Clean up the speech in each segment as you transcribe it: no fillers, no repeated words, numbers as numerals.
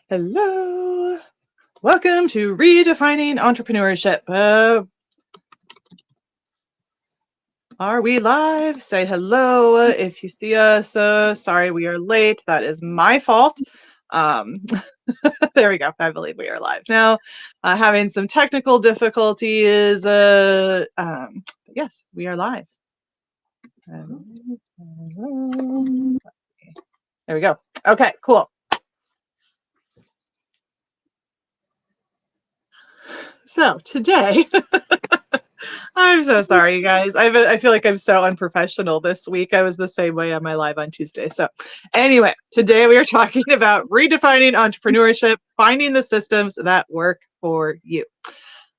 Hello. Welcome to Redefining Entrepreneurship. Are we live? Say hello if you see us. Sorry we are late. That is my fault. Um, there we go. I believe we are live now. Having some technical difficulties. Yes, we are live. There we go. Okay, cool. So today, I'm so sorry, you guys. I feel like I'm so unprofessional this week. I was the same way on my live on Tuesday. So, anyway, today we are talking about redefining entrepreneurship, finding the systems that work for you.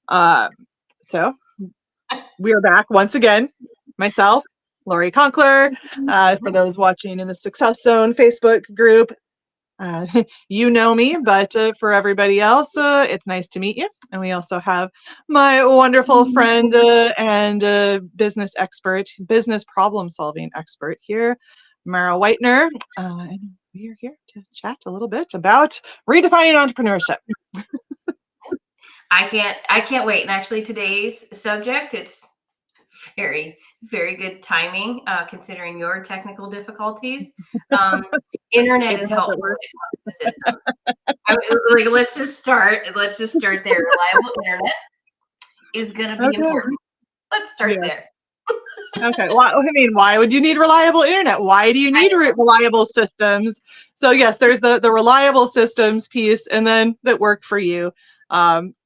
Um, so, we are back once again. Myself, Lori Conkler. For those watching in the Success Zone Facebook group, you know me, but for everybody else, it's nice to meet you. And we also have my wonderful friend and business expert, business problem solving expert here, Mara Whitener. And we are here to chat a little bit about redefining entrepreneurship. I can't wait. And actually today's subject, it's very, very good timing, considering your technical difficulties. Internet is helpful when it comes to systems. Let's just start there. Reliable internet is going to be important. Let's start there. Okay. Well, I mean, why would you need reliable internet? Why do you need reliable systems? So yes, there's the reliable systems piece, and then that work for you,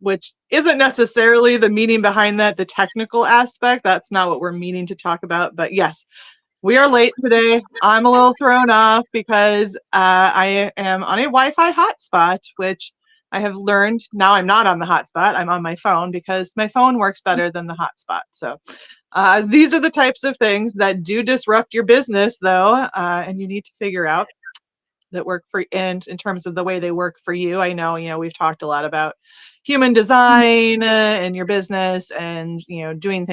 which isn't necessarily the meaning behind that, the technical aspect. That's not what we're meaning to talk about. But yes, we are late today. I'm a little thrown off because I am on a Wi-Fi hotspot, which I have learned now I'm not on the hotspot. I'm on my phone because my phone works better than the hotspot. So these are the types of things that do disrupt your business, though, and you need to figure out that work for and in terms of the way they work for you. I know, we've talked a lot about human design in your business, and doing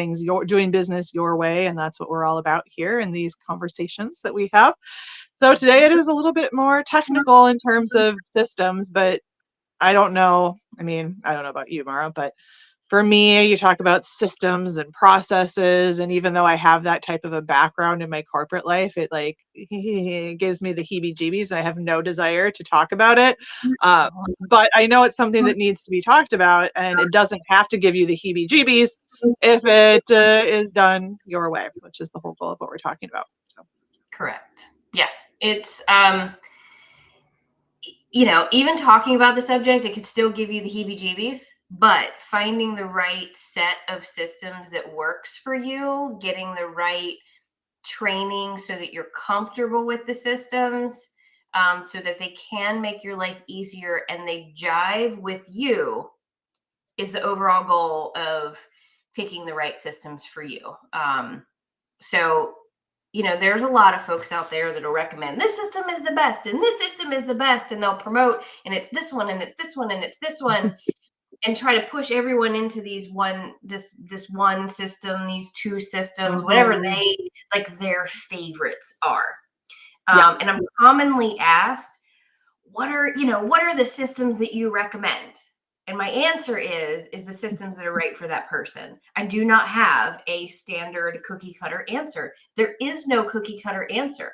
business your way, and that's what we're all about here in these conversations that we have. So today it is a little bit more technical in terms of systems, but I don't know. I mean, I don't know about you, Mara, but for me, you talk about systems and processes, and even though I have that type of a background in my corporate life, it like it gives me the heebie-jeebies. I have no desire to talk about it, but I know it's something that needs to be talked about, and it doesn't have to give you the heebie-jeebies if it is done your way, which is the whole goal of what we're talking about. So. Correct. Yeah, it's even talking about the subject, it could still give you the heebie-jeebies, but finding the right set of systems that works for you, getting the right training so that you're comfortable with the systems, so that they can make your life easier and they jive with you, is the overall goal of picking the right systems for you. So there's a lot of folks out there that'll recommend this system is the best and this system is the best, and they'll promote, and it's this one and it's this one and it's this one, and try to push everyone into this one system, these two systems, whatever they like their favorites are. And I'm commonly asked, what are the systems that you recommend? And my answer is the systems that are right for that person. I do not have a standard cookie cutter answer. There is no cookie cutter answer.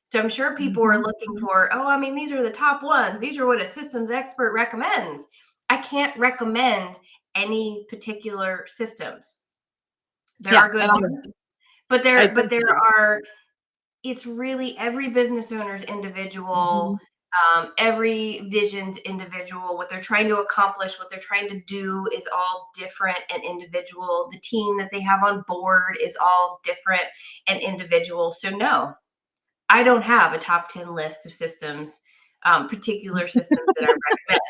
So I'm sure people are looking for, these are the top ones. These are what a systems expert recommends. I can't recommend any particular systems. There are good ones, but there are, it's really every business owner's individual. Every vision's individual. What they're trying to accomplish, what they're trying to do is all different and individual. The team that they have on board is all different and individual. So no, I don't have a top 10 list of systems, particular systems that I recommend.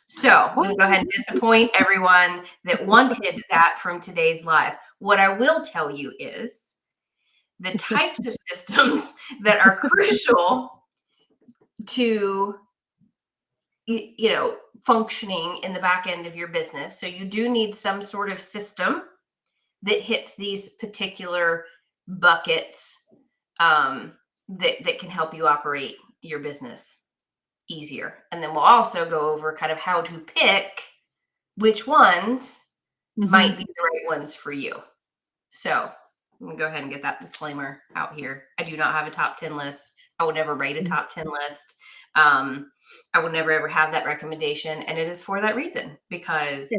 So I'm going to go ahead and disappoint everyone that wanted that from today's live. What I will tell you is the types of systems that are crucial to functioning in the back end of your business. So you do need some sort of system that hits these particular buckets, that can help you operate your business easier. And then we'll also go over kind of how to pick which ones might be the right ones for you. So I'm gonna go ahead and get that disclaimer out here. I do not have a top 10 list. I would never rate a top 10 list. I would never ever have that recommendation. And it is for that reason, because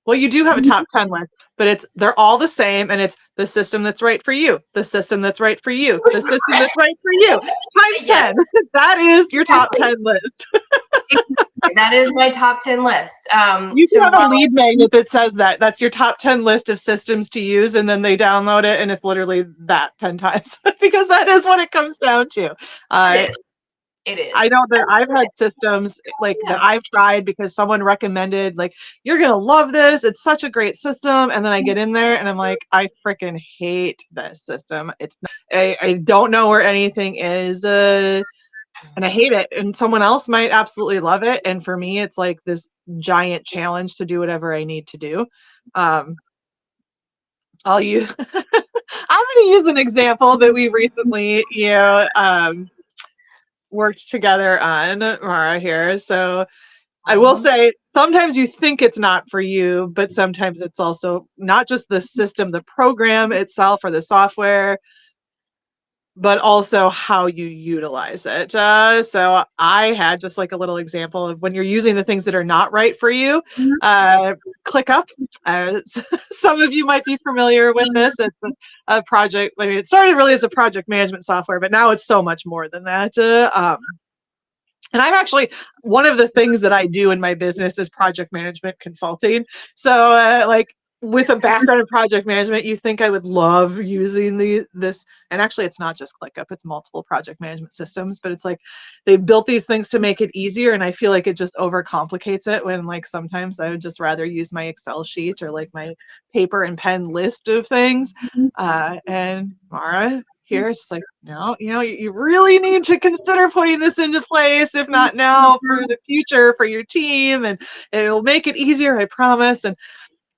well, you do have a top 10 list, but they're all the same, and it's the system that's right for you, the system that's right for you, the system that's right for you. Times 10. That is your top 10 list. That is my top 10 list. You can have a lead magnet that says that. That's your top 10 list of systems to use, and then they download it, and it's literally that 10 times because that is what it comes down to. It is. I know that I've had systems like that I've tried because someone recommended, like, you're going to love this. It's such a great system. And then I get in there and I'm like, I freaking hate this system. I don't know where anything is. And I hate it. And someone else might absolutely love it. And for me, it's like this giant challenge to do whatever I need to do. I'll use, I'm going to use an example that we recently, worked together on, Mara, here. So I will say sometimes you think it's not for you, but sometimes it's also not just the system, the program itself or the software, but also how you utilize it. So I had just like a little example of when you're using the things that are not right for you. ClickUp. Some of you might be familiar with this. It's a project. I mean, it started really as a project management software, but now it's so much more than that. And I'm actually, one of the things that I do in my business is project management consulting. So like with a background in project management, you think I would love using this. And actually it's not just ClickUp, it's multiple project management systems, but it's like they've built these things to make it easier. And I feel like it just overcomplicates it when like sometimes I would just rather use my Excel sheet or like my paper and pen list of things. And Mara, here it's like, no, you really need to consider putting this into place, if not now, for the future, for your team, and it'll make it easier, I promise. And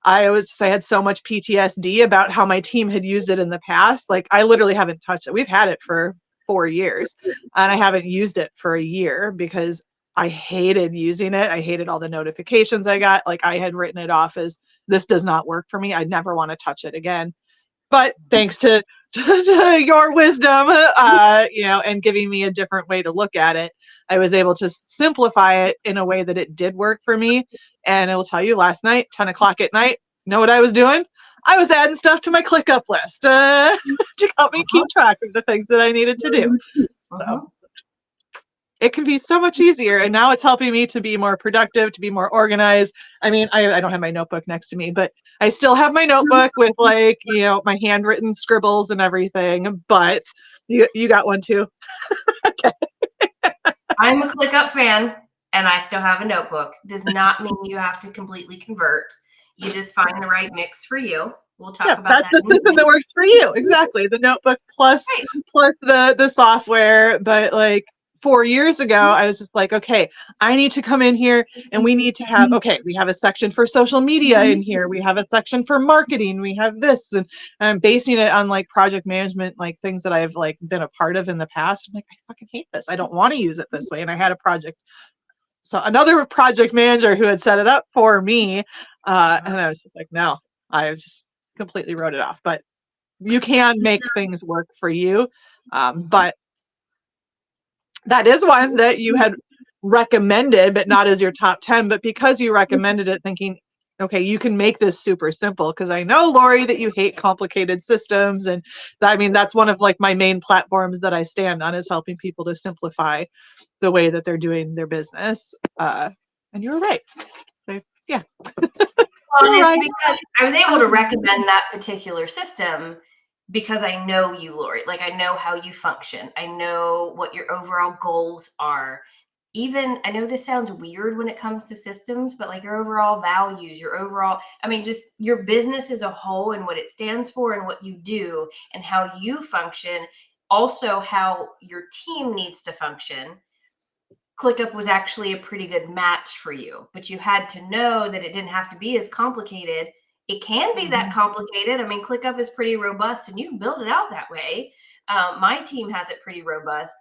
I had so much PTSD about how my team had used it in the past. Like I literally haven't touched it. We've had it for 4 years and I haven't used it for a year because I hated using it. I hated all the notifications I got. Like I had written it off as this does not work for me. I'd never want to touch it again. But thanks to your wisdom, and giving me a different way to look at it, I was able to simplify it in a way that it did work for me. And I will tell you, last night, 10 o'clock at night, know what I was doing? I was adding stuff to my ClickUp list to help me keep track of the things that I needed to do. So it can be so much easier. And now it's helping me to be more productive, to be more organized. I mean, I don't have my notebook next to me, but I still have my notebook with like, my handwritten scribbles and everything, but you got one too. Okay. I'm a ClickUp fan and I still have a notebook. Does not mean you have to completely convert. You just find the right mix for you. We'll talk about that's that. The system that works for you. Exactly. The notebook plus the software. But like 4 years ago, I was just like, okay, I need to come in here and we need to have, we have a section for social media in here. We have a section for marketing. We have this. And I'm basing it on like project management, like things that I've like been a part of in the past. I'm like, I fucking hate this. I don't want to use it this way. And I had a project. So another project manager who had set it up for me. And I was just like, no, I just completely wrote it off. But you can make things work for you. But that is one that you had recommended, but not as your top 10. But because you recommended it thinking, okay, you can make this super simple. Because I know, Lori, that you hate complicated systems. And that's one of like my main platforms that I stand on is helping people to simplify the way that they're doing their business. And you were right. So, yeah. Well, it's because I was able to recommend that particular system because I know you, Lori. Like I know how you function. I know what your overall goals are. Even I know this sounds weird when it comes to systems, but like your overall values, just your business as a whole and what it stands for and what you do and how you function, also how your team needs to function. ClickUp was actually a pretty good match for you, but you had to know that it didn't have to be as complicated. It can be that complicated. I mean, ClickUp is pretty robust and you can build it out that way. My team has it pretty robust.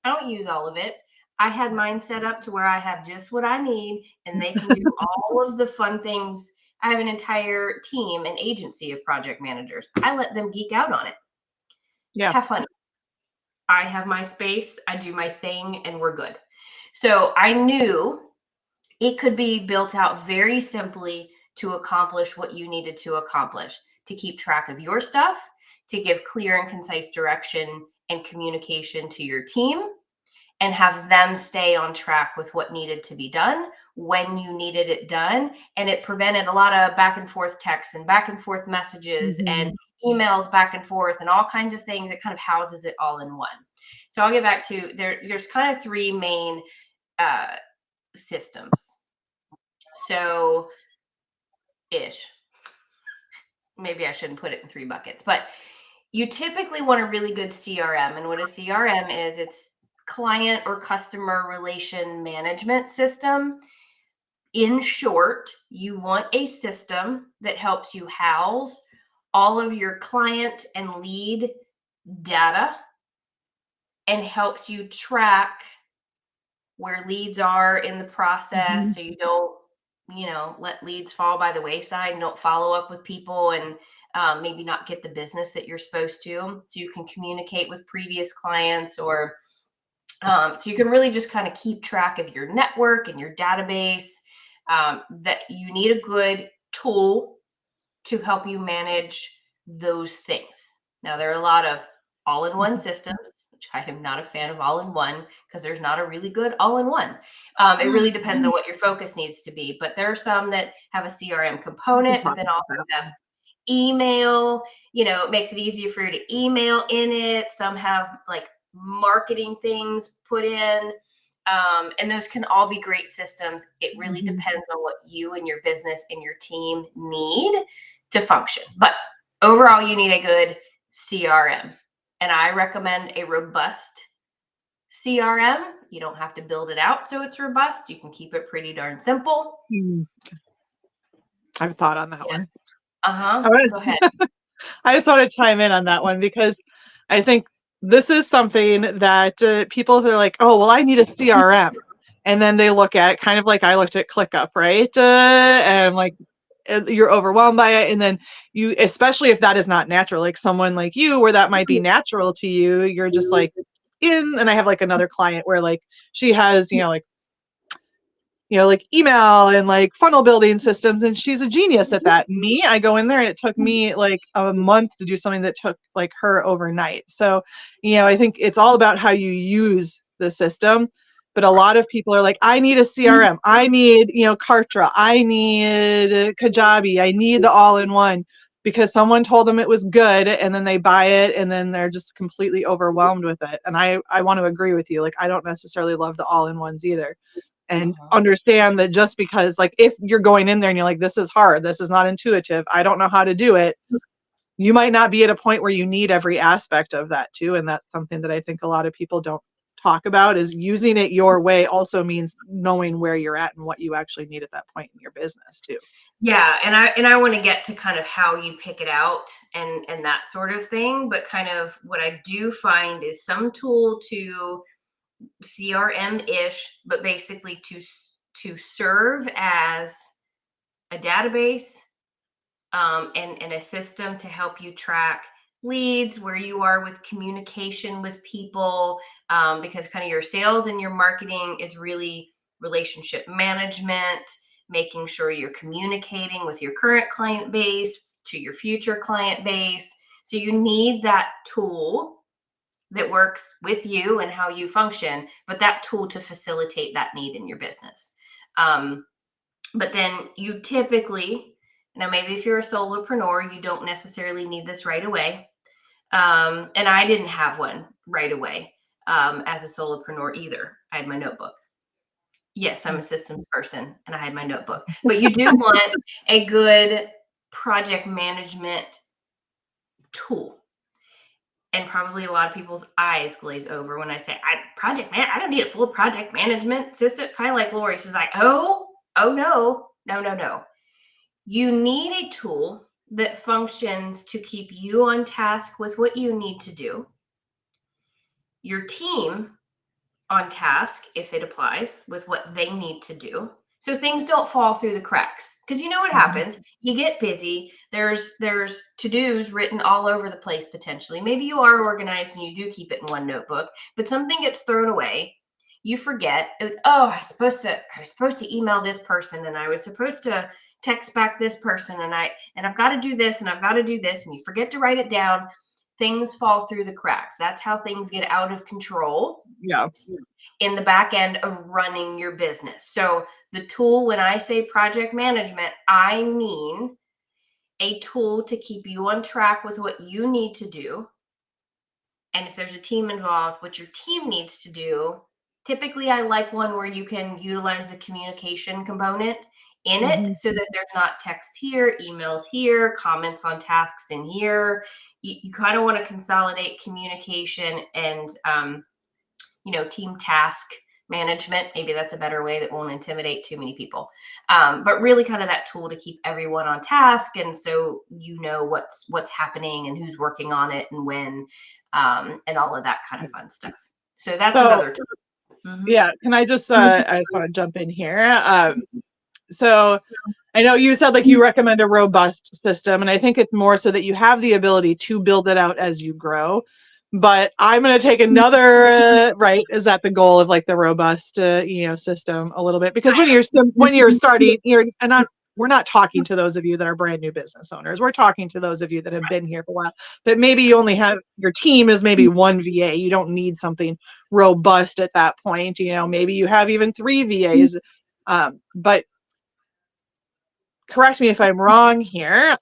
I don't use all of it. I had mine set up to where I have just what I need and they can do all of the fun things. I have an entire team, an agency of project managers. I let them geek out on it. Yeah. Have fun. I have my space, I do my thing, and we're good. So I knew it could be built out very simply to accomplish what you needed to accomplish, to keep track of your stuff, to give clear and concise direction and communication to your team, and have them stay on track with what needed to be done when you needed it done. And it prevented a lot of back and forth texts and back and forth messages and emails back and forth and all kinds of things. It kind of houses it all in one. So I'll get back to there's kind of three main systems. So ish. Maybe I shouldn't put it in three buckets, but you typically want a really good CRM. And what a CRM is, it's client or customer relation management system. In short, you want a system that helps you house all of your client and lead data and helps you track where leads are in the process, so you don't, let leads fall by the wayside and don't follow up with people and maybe not get the business that you're supposed to. So you can communicate with previous clients or so you can really just kind of keep track of your network and your database. That you need a good tool to help you manage those things. Now, there are a lot of all-in-one systems, which I am not a fan of all-in-one because there's not a really good all-in-one. It really depends on what your focus needs to be. But there are some that have a CRM component, but then also have email. It makes it easier for you to email in it. Some have like marketing things put in. And those can all be great systems. It really depends on what you and your business and your team need to function. But overall, you need a good CRM. And I recommend a robust CRM. You don't have to build it out so it's robust. You can keep it pretty darn simple. I've thought on that one. Go ahead. I just want to chime in on that one because I think this is something that people are like, oh, well, I need a CRM. And then they look at it kind of like I looked at ClickUp, right? And like you're overwhelmed by it. And then you, especially if that is not natural, like someone like you, where that might be natural to you, you're just like and I have like another client where like she has, like email and like funnel building systems, and she's a genius at that. Me, I go in there and it took me like a month to do something that took like her overnight. So, I think it's all about how you use the system. But a lot of people are like, I need a CRM. I need, Kartra. I need Kajabi. I need the all-in-one because someone told them it was good and then they buy it and then they're just completely overwhelmed with it. And I want to agree with you. Like, I don't necessarily love the all-in-ones either. And understand that just because like if you're going in there and you're like, this is hard, this is not intuitive, I don't know how to do it, you might not be at a point where you need every aspect of that too. And that's something that I think a lot of people don't talk about, is using it your way also means knowing where you're at and what you actually need at that point in your business too. Yeah, and I want to get to kind of how you pick it out and that sort of thing, but kind of what I do find is some tool to CRM-ish, but basically to serve as a database and a system to help you track leads, where you are with communication with people, because kind of your sales and your marketing is really relationship management, making sure you're communicating with your current client base to your future client base. So you need that tool that works with you and how you function, but that tool to facilitate that need in your business. But then you typically, maybe if you're a solopreneur, you don't necessarily need this right away. And I didn't have one right away as a solopreneur either. I had my notebook. Yes, I'm a systems person and I had my notebook. But you do want a good project management tool. And probably a lot of people's eyes glaze over when I say, I don't need a full project management system. Kind of like Lori, she's like, oh no. You need a tool that functions to keep you on task with what you need to do, your team on task if it applies with what they need to do. So things don't fall through the cracks. Because you know what happens? You get busy. There's to-dos written all over the place potentially. Maybe you are organized and you do keep it in one notebook, but something gets thrown away. You forget, oh, I was supposed to email this person, and I was supposed to text back this person, and I've got to do this, and I've got to do this, and you forget to write it down. Things fall through the cracks. That's how things get out of control. Yeah. In the back end of running your business. So the tool, when I say project management, I mean a tool to keep you on track with what you need to do. And if there's a team involved, what your team needs to do. Typically, I like one where you can utilize the communication component in it so that there's not text here, emails here, comments on tasks in here. You kind of want to consolidate communication and team task management. Maybe that's a better way that won't intimidate too many people. But really kind of that tool to keep everyone on task. And so you know what's happening and who's working on it and when, and all of that kind of fun stuff. So that's another tool. Yeah. Can I just, I just want to jump in here. So I know you said like you recommend a robust system, and I think it's more so that you have the ability to build it out as you grow. But I'm going to take another, right, is that the goal of like the robust, system a little bit? Because when you're starting, we're not talking to those of you that are brand new business owners. We're talking to those of you that have been here for a while. But maybe you only have, your team is maybe one VA. You don't need something robust at that point. Maybe you have even 3 VAs. But correct me if I'm wrong here.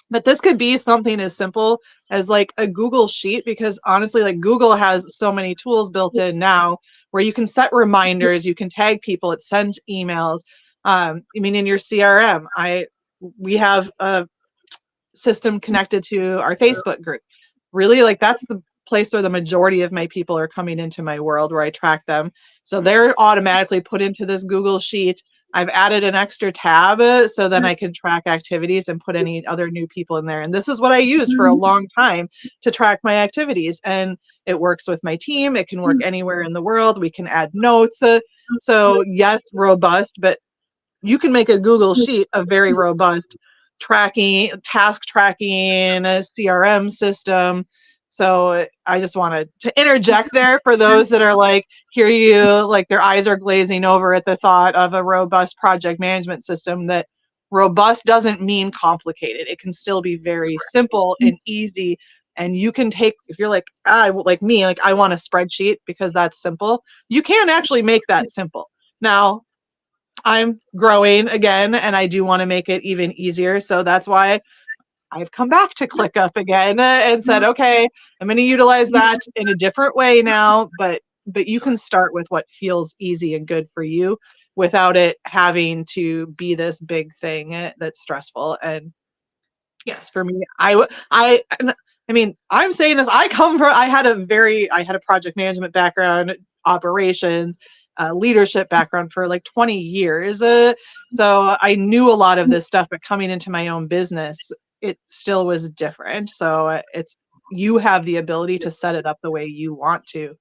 But this could be something as simple as like a Google Sheet, because honestly, like Google has so many tools built in now where you can set reminders, you can tag people, it sends emails. In your CRM, we have a system connected to our Facebook group. Really, like that's the place where the majority of my people are coming into my world, where I track them. So they're automatically put into this Google Sheet. I've added an extra tab so then I can track activities and put any other new people in there. And this is what I used for a long time to track my activities. And it works with my team. It can work anywhere in the world. We can add notes. So yes, robust, but you can make a Google Sheet a very robust task tracking, a CRM system. So I just wanted to interject there for those that are like, hear you, like their eyes are glazing over at the thought of a robust project management system, that robust doesn't mean complicated. It can still be very simple and easy. And you can take, if you're like, like me, like I want a spreadsheet because that's simple. You can actually make that simple. Now, I'm growing again, and I do want to make it even easier. So that's why I've come back to ClickUp again and said, okay, I'm going to utilize that in a different way now, but you can start with what feels easy and good for you without it having to be this big thing that's stressful. And yes, for me, I'm saying this, I had a project management background, operations, leadership background for like 20 years. So I knew a lot of this stuff, but coming into my own business, it still was different. So you have the ability to set it up the way you want to,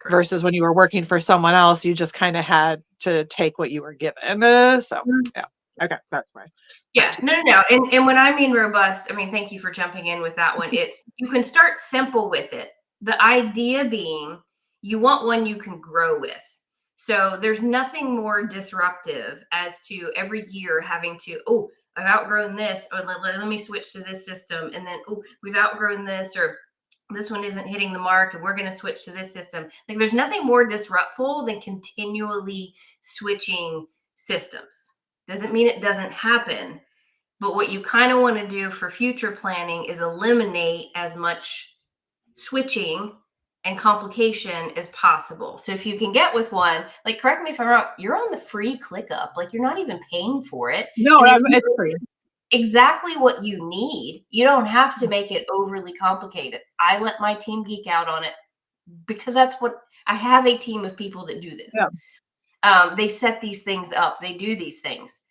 versus when you were working for someone else, you just kind of had to take what you were given. So yeah. Okay, that's fine. Yeah, no. And when I mean robust, thank you for jumping in with that one. It's, you can start simple with it. The idea being you want one you can grow with. So there's nothing more disruptive as to every year having to, I've outgrown this, or let me switch to this system. And then, we've outgrown this, or this one isn't hitting the mark and we're going to switch to this system. Like there's nothing more disruptful than continually switching systems. Doesn't mean it doesn't happen, but what you kind of want to do for future planning is eliminate as much switching and complication as possible. So if you can get with one, like, correct me if I'm wrong, you're on the free ClickUp, like you're not even paying for it. No, it's free. Exactly what you need. You don't have to make it overly complicated. I let my team geek out on it because that's what I have, a team of people that do this. Yeah. They set these things up. They do these things.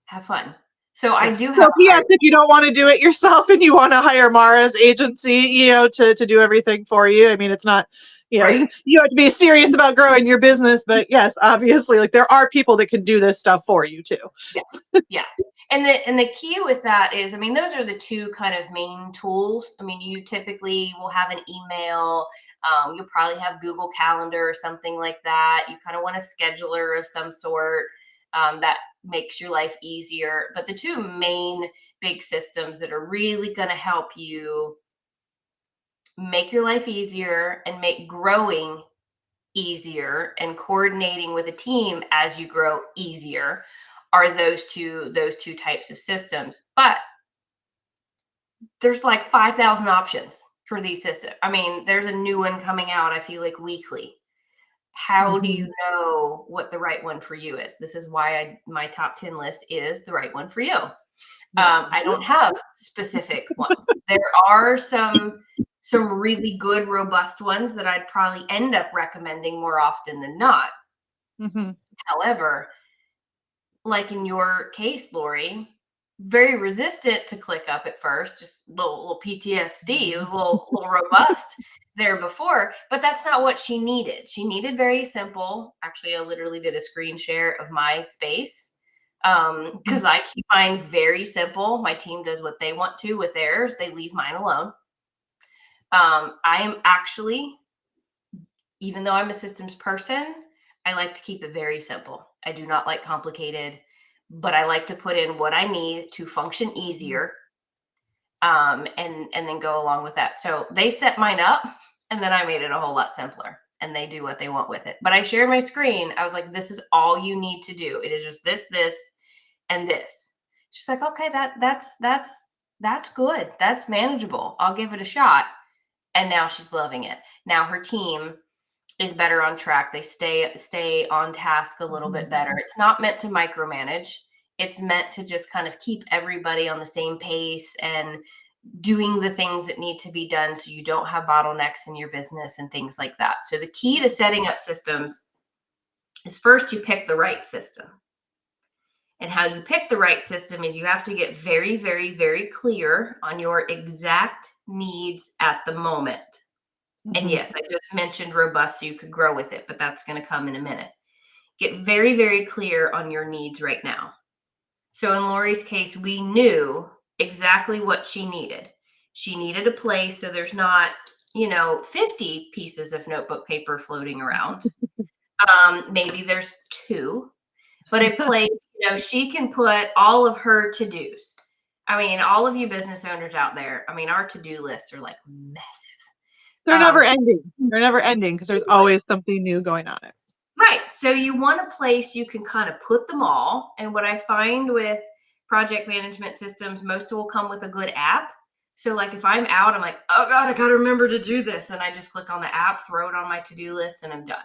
Have fun. So I do have. Yes, if you don't want to do it yourself and you want to hire Mara's agency, to do everything for you. It's not, Right. you have to be serious about growing your business. But yes, obviously, like there are people that can do this stuff for you too. Yeah. Yeah. And the key with that is, I mean, those are the two kind of main tools. I mean, you typically will have an email. You'll probably have Google Calendar or something like that. You kind of want a scheduler of some sort that makes your life easier. But the two main big systems that are really going to help you make your life easier and make growing easier and coordinating with a team as you grow easier are those two types of systems. But there's like 5,000 options for these systems. I mean, there's a new one coming out, I feel like weekly. How do you know what the right one for you is? This is why my top 10 list is the right one for you. I don't have specific ones. There are some really good, robust ones that I'd probably end up recommending more often than not. However, like in your case, Lori, very resistant to ClickUp at first, just little PTSD. It was a little robust there before, but that's not what she needed. She needed very simple. Actually, I literally did a screen share of my space because I keep mine very simple. My team does what they want to with theirs. They leave mine alone. I am actually, even though I'm a systems person, I like to keep it very simple. I do not like complicated, but I like to put in what I need to function easier, and then go along with that. So they set mine up, and then I made it a whole lot simpler, and they do what they want with it. But I shared my screen. I was like, "This is all you need to do. It is just this, and this." She's like, "Okay, that's good. That's manageable. I'll give it a shot." And now she's loving it. Now her team is better on track. They stay on task a little bit better. It's not meant to micromanage. It's meant to just kind of keep everybody on the same pace and doing the things that need to be done so you don't have bottlenecks in your business and things like that. So the key to setting up systems is first you pick the right system. And how you pick the right system is you have to get very, very, very clear on your exact needs at the moment. And yes, I just mentioned robust so you could grow with it, but that's going to come in a minute. Get very, very clear on your needs right now. So in Lori's case, we knew exactly what she needed. She needed a place so there's not, 50 pieces of notebook paper floating around. Maybe there's 2, but a place, she can put all of her to-dos. I mean, all of you business owners out there, I mean, our to-do lists are like massive. They're never ending. They're never ending because there's always something new going on. Right. So you want a place you can kind of put them all. And what I find with project management systems, most will come with a good app. So like if I'm out, I'm like, oh God, I got to remember to do this. And I just click on the app, throw it on my to-do list, and I'm done.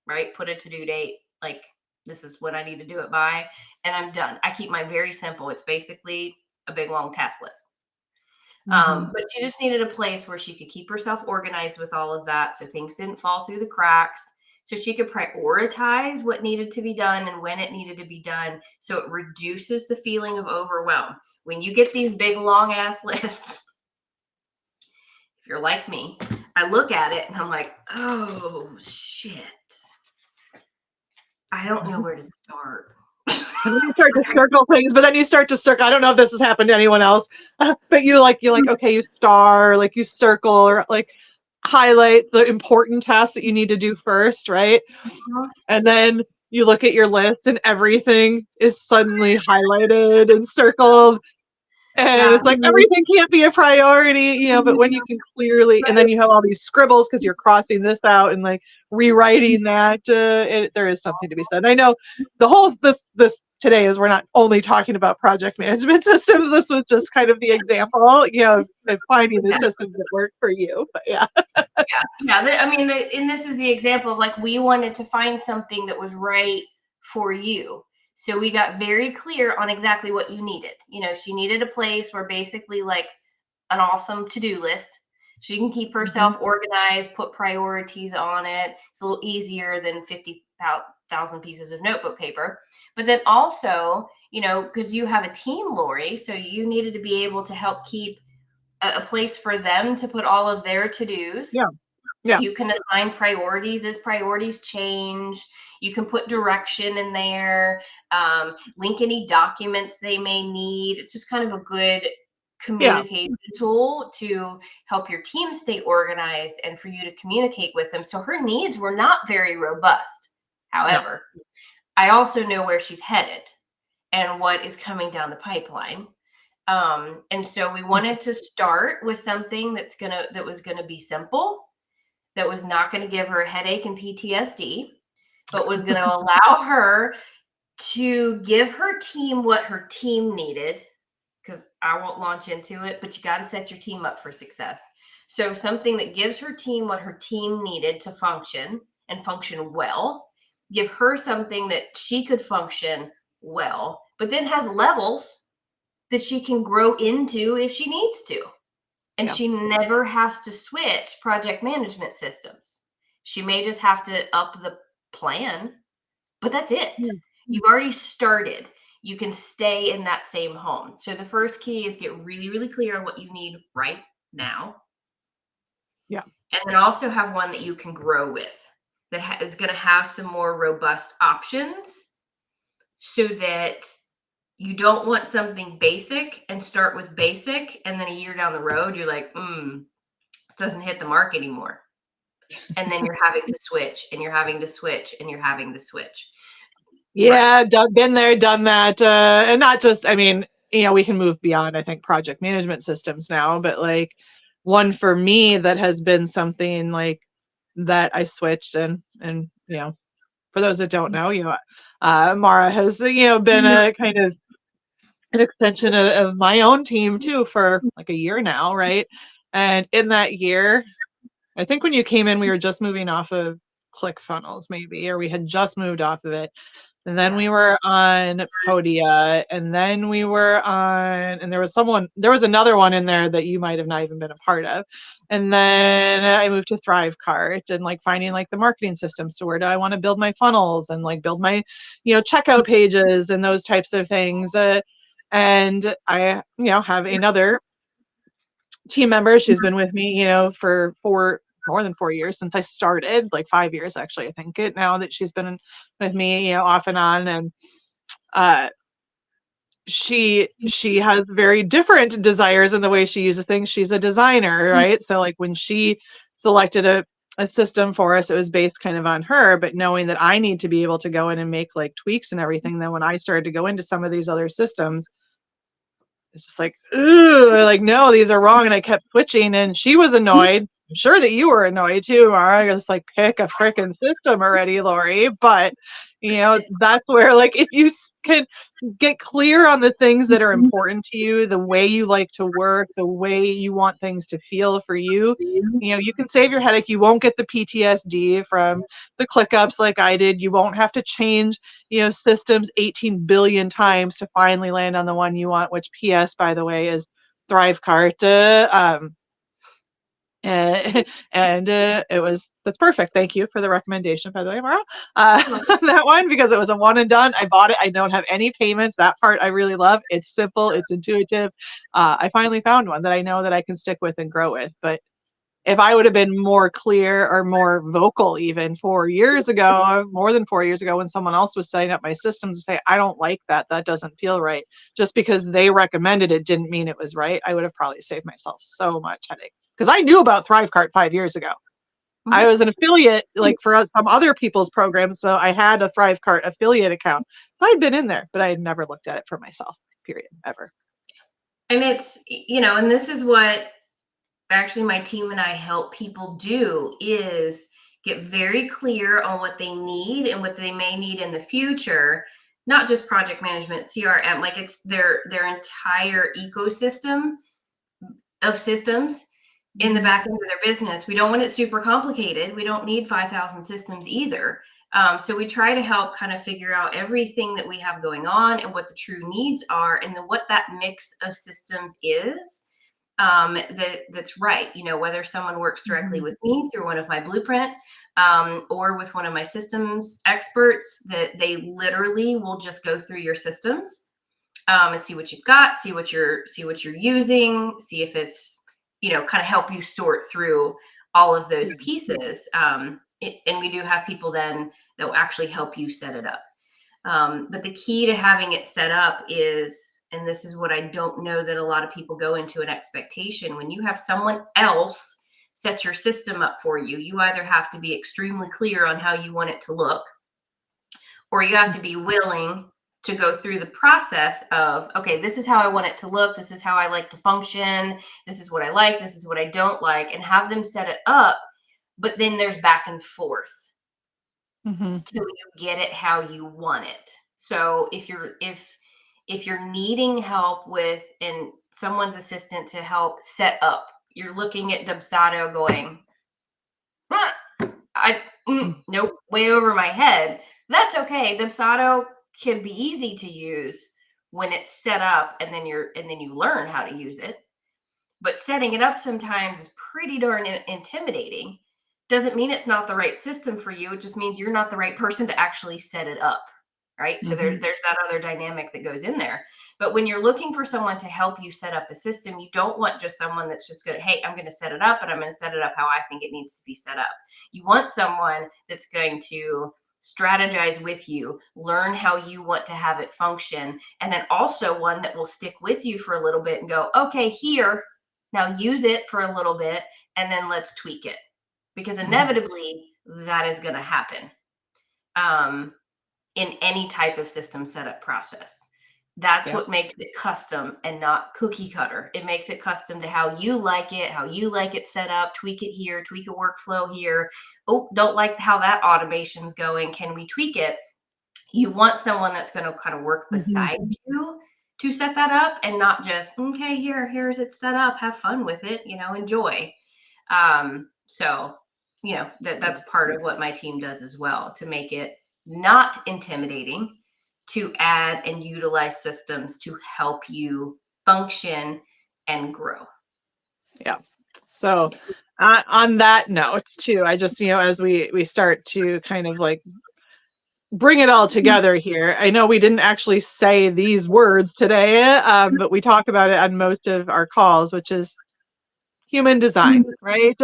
Right. Put a to-do date. Like this is what I need to do it by. And I'm done. I keep mine very simple. It's basically a big long task list. But she just needed a place where she could keep herself organized with all of that. So things didn't fall through the cracks. So she could prioritize what needed to be done and when it needed to be done. So it reduces the feeling of overwhelm. When you get these big, long ass lists, if you're like me, I look at it and I'm like, oh shit. I don't know where to start. And then you start to circle things, but then you start to circle. I don't know if this has happened to anyone else, but you're like, okay, you star, like you circle or like highlight the important tasks that you need to do first, right? And then you look at your list and everything is suddenly highlighted and circled. And it's like everything can't be a priority, but when you can clearly, and then you have all these scribbles because you're crossing this out and like rewriting that, there is something to be said. I know the whole this today is we're not only talking about project management systems. This was just kind of the example, of finding the systems that work for you. But yeah. And this is the example of like we wanted to find something that was right for you. So we got very clear on exactly what you needed. She needed a place where basically like an awesome to-do list. She can keep herself organized, put priorities on it. It's a little easier than 50,000 pieces of notebook paper. But then also, because you have a team, Lori, so you needed to be able to help keep a place for them to put all of their to-dos. Yeah. Yeah. You can assign priorities as priorities change. You can put direction in there, link any documents they may need. It's just kind of a good Yeah. communication tool to help your team stay organized and for you to communicate with them. So her needs were not very robust. No. However, I also know where she's headed and what is coming down the pipeline. And so we wanted to start with something that was gonna be simple, that was not going to give her a headache and PTSD, but was going to allow her to give her team what her team needed. Because I won't launch into it, but you got to set your team up for success. So, something that gives her team what her team needed to function and function well, give her something that she could function well, but then has levels that she can grow into if she needs to. And Yeah. she never has to switch project management systems. She may just have to up the plan, but that's it. Yeah. You've already started. You can stay in that same home. So the first key is get really, really clear on what you need right now. Yeah. And then also have one that you can grow with, that is going to have some more robust options, so that you don't want something basic and start with basic. And then a year down the road, you're like, this doesn't hit the mark anymore. And then you're having to switch and you're having to switch and you're having to switch. Right. Yeah, been there, done that. And not just, I mean, we can move beyond, I think, project management systems now, but like one for me that has been something like that I switched and for those that don't know, Mara has, been a kind of an extension of my own team too for like a year now, right? And in that year, I think when you came in, we were just moving off of ClickFunnels maybe, or we had just moved off of it. And then we were on Podia, and then we were on, and there was another one in there that you might have not even been a part of. And then I moved to ThriveCart and like finding like the marketing systems. So where do I want to build my funnels and like build my, checkout pages and those types of things. And I, have another team member. She's been with me, for more than 4 years since I started, like 5 years actually, I think it now that she's been with me, off and on. And uh, she has very different desires in the way she uses things. She's a designer, right? So like when she selected a system for us, it was based kind of on her, but knowing that I need to be able to go in and make like tweaks and everything. Then when I started to go into some of these other systems, it's just like, ooh, like, no, these are wrong. And I kept switching and she was annoyed. I'm sure that you were annoyed too, Mara. I just like pick a freaking system already, Lori. But that's where like if you can get clear on the things that are important to you, the way you like to work, the way you want things to feel for you, you can save your headache. You won't get the PTSD from the ClickUps like I did. You won't have to change systems 18 billion times to finally land on the one you want, which PS, by the way, is ThriveCart. And that's perfect. Thank you for the recommendation, by the way, Mara. That one, because it was a one and done. I bought it. I don't have any payments. That part I really love. It's simple. It's intuitive. I finally found one that I know that I can stick with and grow with. But if I would have been more clear or more vocal even 4 years ago, more than 4 years ago, when someone else was setting up my systems and say, I don't like that, that doesn't feel right, just because they recommended it didn't mean it was right, I would have probably saved myself so much headache. Because I knew about ThriveCart 5 years ago. I was an affiliate like for some other people's programs, so I had a ThriveCart affiliate account. So I'd been in there, but I had never looked at it for myself, period, ever. And it's, and this is what actually my team and I help people do, is get very clear on what they need and what they may need in the future, not just project management, CRM, like it's their entire ecosystem of systems in the back end of their business. We don't want it super complicated. We don't need 5,000 systems either. So we try to help kind of figure out everything that we have going on and what the true needs are, and then what that mix of systems is. That's right. Whether someone works directly with me through one of my blueprint, or with one of my systems experts, that they literally will just go through your systems, and see what you've got, see what you're using, see if it's, kind of help you sort through all of those pieces. And we do have people then that will actually help you set it up. But the key to having it set up is, and this is what I don't know that a lot of people go into an expectation, when you have someone else set your system up for you, you either have to be extremely clear on how you want it to look, or you have to be willing to go through the process of, okay, this is how I want it to look. This is how I like to function. This is what I like. This is what I don't like, and have them set it up. But then there's back and forth till you get it how you want it. So if you're needing help with, and someone's assistant to help set up, you're looking at Dubsado going, nope, way over my head. That's okay. Dubsado can be easy to use when it's set up, and then you learn how to use it. But setting it up sometimes is pretty darn intimidating. Doesn't mean it's not the right system for you. It just means you're not the right person to actually set it up, right? So there's that other dynamic that goes in there. But when you're looking for someone to help you set up a system, you don't want just someone that's just going to, hey, I'm going to set it up, and I'm going to set it up how I think it needs to be set up. You want someone that's going to strategize with you, learn how you want to have it function, and then also one that will stick with you for a little bit and go, okay, here, now use it for a little bit, and then let's tweak it. Because inevitably that is going to happen in any type of system setup process. That's what makes it custom and not cookie cutter. It makes it custom to how you like it set up, tweak it here, tweak a workflow here. Oh, don't like how that automation's going. Can we tweak it? You want someone that's going to kind of work beside you to set that up, and not just, okay, here's it set up. Have fun with it, enjoy. So, that's part of what my team does as well, to make it not intimidating, to add and utilize systems to help you function and grow. Yeah. So on that note too, I just, as we start to kind of like bring it all together here, I know we didn't actually say these words today, but we talk about it on most of our calls, which is human design, right?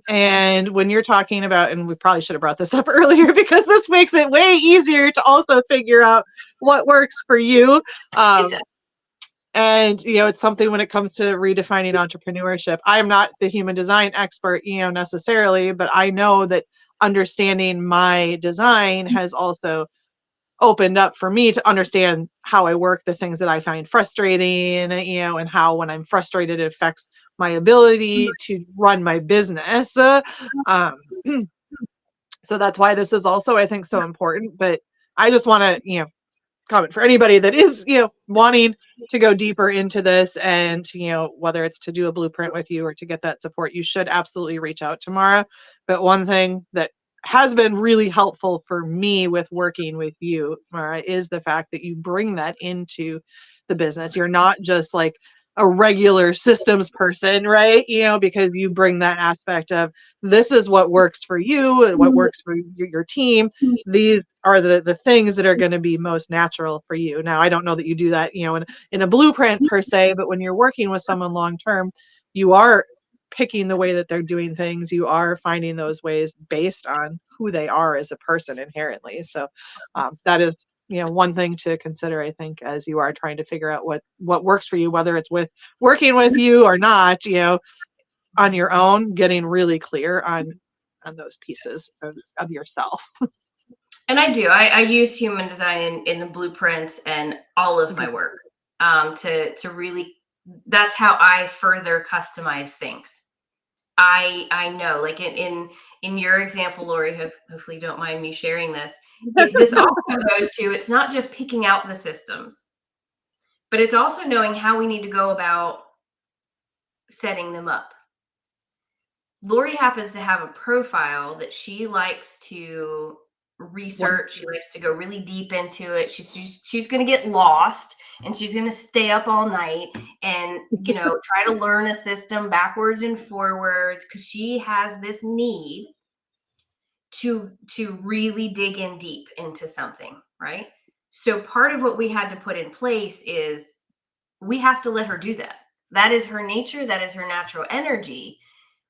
And when you're talking about, and we probably should have brought this up earlier because this makes it way easier to also figure out what works for you. And, it's something when it comes to redefining entrepreneurship. I am not the human design expert, necessarily, but I know that understanding my design has also opened up for me to understand how I work, the things that I find frustrating, and how when I'm frustrated, it affects my ability to run my business. So that's why this is also, I think, so important. But I just want to, comment for anybody that is, wanting to go deeper into this, and, whether it's to do a blueprint with you or to get that support, you should absolutely reach out to Mara. But one thing that has been really helpful for me with working with you, Mara, is the fact that you bring that into the business. You're not just like a regular systems person, right? Because you bring that aspect of, this is what works for you, what works for your team. These are the things that are going to be most natural for you. Now, I don't know that you do that, in a blueprint per se, but when you're working with someone long term, you are picking the way that they're doing things. You are finding those ways based on who they are as a person inherently. So that is, one thing to consider, I think, as you are trying to figure out what works for you, whether it's with working with you or not, on your own, getting really clear on those pieces of yourself. And I do. I use human design in the blueprints and all of my work, to really, that's how I further customize things. I know, like in your example, Lori, hopefully you don't mind me sharing this. This also goes to, it's not just picking out the systems, but it's also knowing how we need to go about setting them up. Lori happens to have a profile that she likes to research. She likes to go really deep into it. She's going to get lost, and she's going to stay up all night and, try to learn a system backwards and forwards, because she has this need to really dig in deep into something, right? So part of what we had to put in place is, we have to let her do that. That is her nature. That is her natural energy.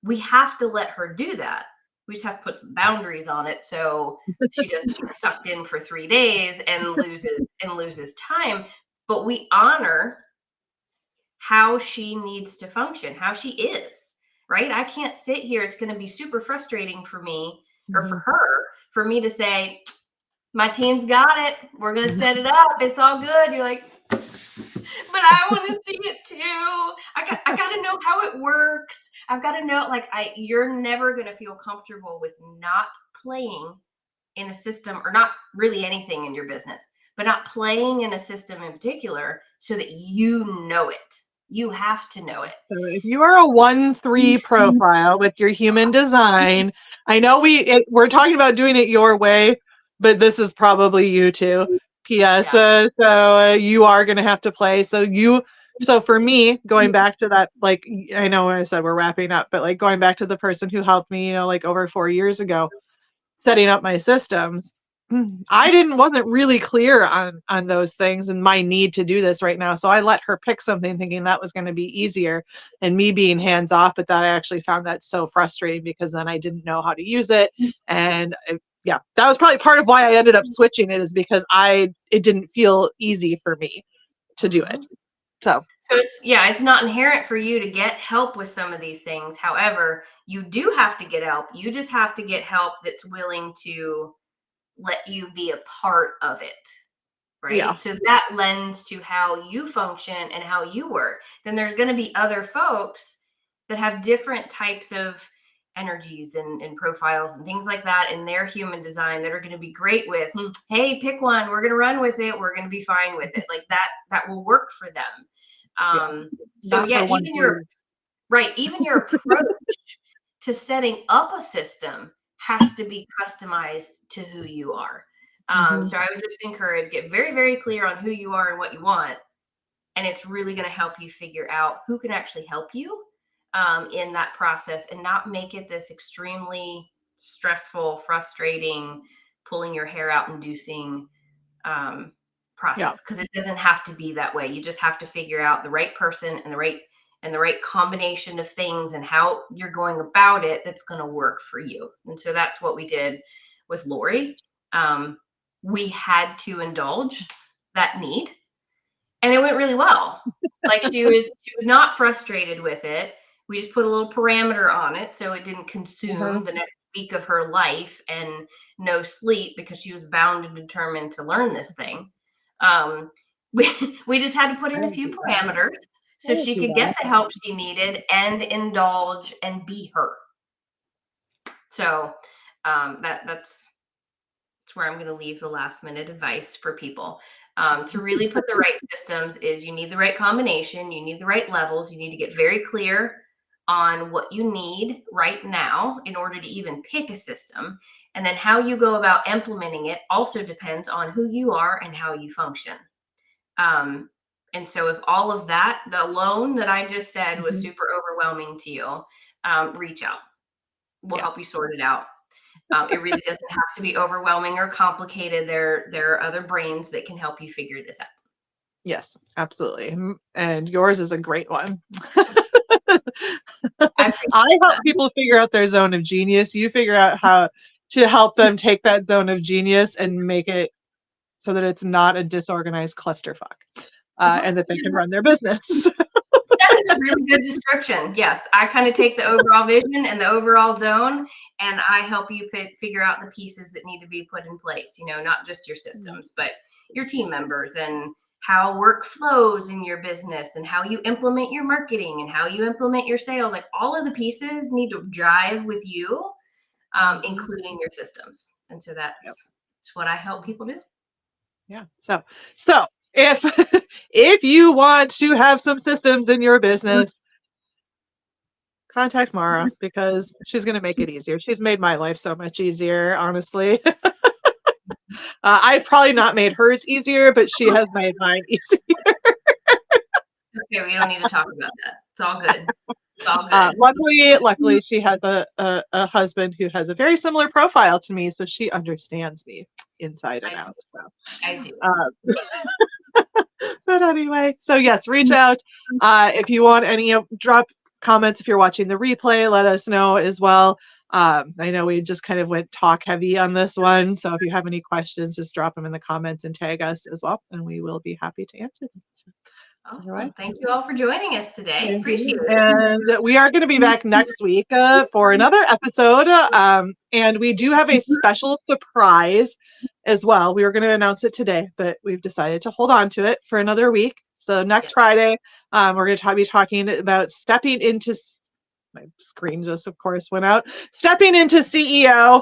we have to let her do that. We just have to put some boundaries on it so she doesn't get sucked in for 3 days and loses time. But we honor how she needs to function, how she is, right? I can't sit here. It's going to be super frustrating for me or for her for me to say, my team's got it. We're going to set it up. It's all good. You're like, but I want to see it too. I got to know how it works. I've got to know, like, you're never going to feel comfortable with not playing in a system, or not really anything in your business, but not playing in a system in particular, so that you know it. You have to know it. So if you are a 1-3 profile with your human design, I know we're talking about doing it your way, but this is probably you too. P.S. Yeah. So you are going to have to play. So for me, going back to that, like, I know I said we're wrapping up, but like going back to the person who helped me, like over 4 years ago, setting up my systems, I wasn't really clear on those things and my need to do this right now. So I let her pick something thinking that was going to be easier, and me being hands off. But that I actually found that so frustrating because then I didn't know how to use it. And yeah, that was probably part of why I ended up switching it, is because it didn't feel easy for me to do it. So it's not inherent for you to get help with some of these things. However, you do have to get help. You just have to get help that's willing to let you be a part of it. Right. yeah. So that lends to how you function and how you work. Then there's going to be other folks that have different types of energies and profiles and things like that in their human design that are going to be great with, hey, pick one, we're going to run with it, we're going to be fine with it. Like that will work for them. So Not for even your approach to setting up a system has to be customized to who you are. So I would just encourage, get very, very clear on who you are and what you want. And it's really going to help you figure out who can actually help you in that process, and not make it this extremely stressful, frustrating, pulling your hair out inducing process. Because it doesn't have to be that way. You just have to figure out the right person and the right combination of things and how you're going about it that's going to work for you. And so that's what we did with Lori. We had to indulge that need, and it went really well. Like she was not frustrated with it. We just put a little parameter on it so it didn't consume the next week of her life and no sleep, because she was bound and determined to learn this thing. We just had to put in a few parameters so she could get the help she needed and indulge and be her. So that's where I'm going to leave the last minute advice for people. To really put the right systems is you need the right combination, you need the right levels, you need to get very clear on what you need right now in order to even pick a system. And then how you go about implementing it also depends on who you are and how you function. And so if all of that, the alone that I just said was super overwhelming to you, reach out. We'll help you sort it out. It really doesn't have to be overwhelming or complicated. There are other brains that can help you figure this out. Yes, absolutely. And yours is a great one. I help people figure out their zone of genius. You figure out how to help them take that zone of genius and make it so that it's not a disorganized clusterfuck, and that they can run their business. That is a really good description. Yes, I kind of take the overall vision and the overall zone, and I help you figure out the pieces that need to be put in place. Not just your systems, but your team members, and how work flows in your business, and how you implement your marketing, and how you implement your sales. Like, all of the pieces need to jive with you, including your systems. And so that's what I help people do. Yeah. So if if you want to have some systems in your business, contact Mara, because she's going to make it easier. She's made my life so much easier, honestly. I've probably not made hers easier, but she has made mine easier. Okay, we don't need to talk about that. It's all good. It's all good. Luckily, she has a husband who has a very similar profile to me, so she understands me inside and out. So. I do. But anyway, so yes, reach out if you want any comments if you're watching the replay. Let us know as well. I know we just kind of went talk heavy on this one. So if you have any questions, just drop them in the comments and tag us as well, and we will be happy to answer them. So, Awesome. Thank you all for joining us today. Thank Appreciate you. it. And we are going to be back next week for another episode. And we do have a special surprise as well. We were going to announce it today, but we've decided to hold on to it for another week. So next Friday, we're going to be talking about stepping into. My screen just, of course, went out. Stepping into CEO,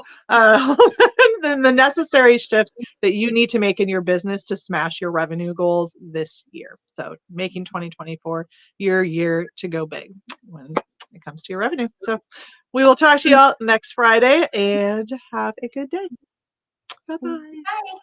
then the necessary shifts that you need to make in your business to smash your revenue goals this year. So making 2024 your year to go big when it comes to your revenue. So we will talk to you all next Friday, and have a good day. Bye-bye. Bye.